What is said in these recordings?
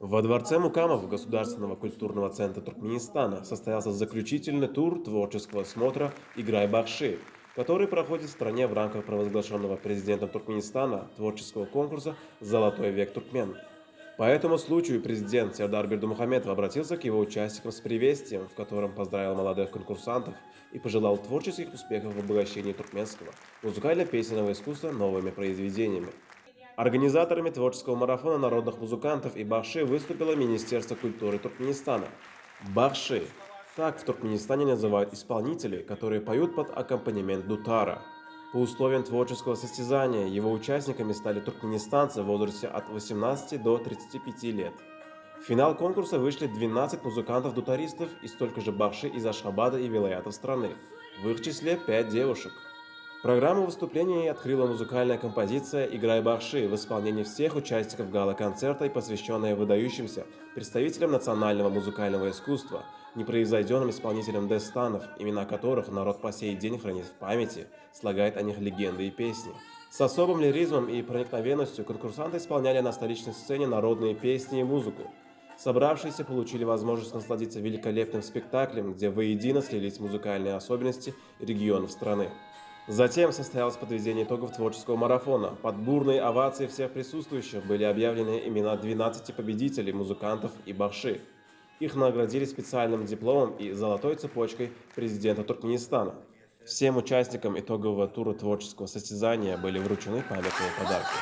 Во дворце Мукамов Государственного культурного центра Туркменистана состоялся заключительный тур творческого смотра «Играй Бахши», который проходит в стране в рамках провозглашенного президентом Туркменистана творческого конкурса «Золотой век туркмен». По этому случаю президент Сердар Бердымухамедов обратился к его участникам с приветствием, в котором поздравил молодых конкурсантов и пожелал творческих успехов в обогащении туркменского музыкально-песенного искусства новыми произведениями. Организаторами творческого марафона народных музыкантов и бахши выступило Министерство культуры Туркменистана. Бахши — так в Туркменистане называют исполнителей, которые поют под аккомпанемент дутара. По условиям творческого состязания его участниками стали туркменистанцы в возрасте от 18 до 35 лет. В финал конкурса вышли 12 музыкантов-дутаристов и столько же бахши из Ашхабада и вилаятов страны, в их числе 5 девушек. Программу выступлений открыла музыкальная композиция «Играй Бахши» в исполнении всех участников гала-концерта и посвященная выдающимся представителям национального музыкального искусства, непревзойденным исполнителям дестанов, имена которых народ по сей день хранит в памяти, слагает о них легенды и песни. С особым лиризмом и проникновенностью конкурсанты исполняли на столичной сцене народные песни и музыку. Собравшиеся получили возможность насладиться великолепным спектаклем, где воедино слились музыкальные особенности регионов страны. Затем состоялось подведение итогов творческого марафона. Под бурные овации всех присутствующих были объявлены имена 12 победителей, музыкантов и бахши. Их наградили специальным дипломом и золотой цепочкой президента Туркменистана. Всем участникам итогового тура творческого состязания были вручены памятные подарки.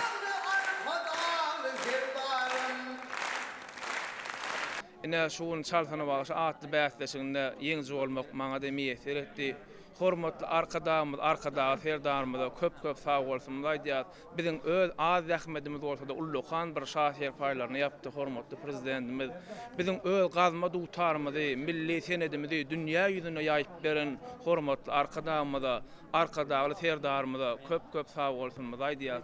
Ine şuun çaltana bağış atlı bätleşiginde ýeňji bolmak maňa da meýesir etdi. Hormatly arkadaşlar, ferdarymyza köp sag bolsun diýär. Biziň öz az zähmetimiz bolsa da ullukan bir şahsiýet paýlaryny yapdy hormatly prezidentimiz. Biziň öz gazma dutarymyzy, milli senedimizi dünýä ýüzüne ýaýyp beren hormatly arkadaşlar, ferdarymyza köp sag bolsun diýär.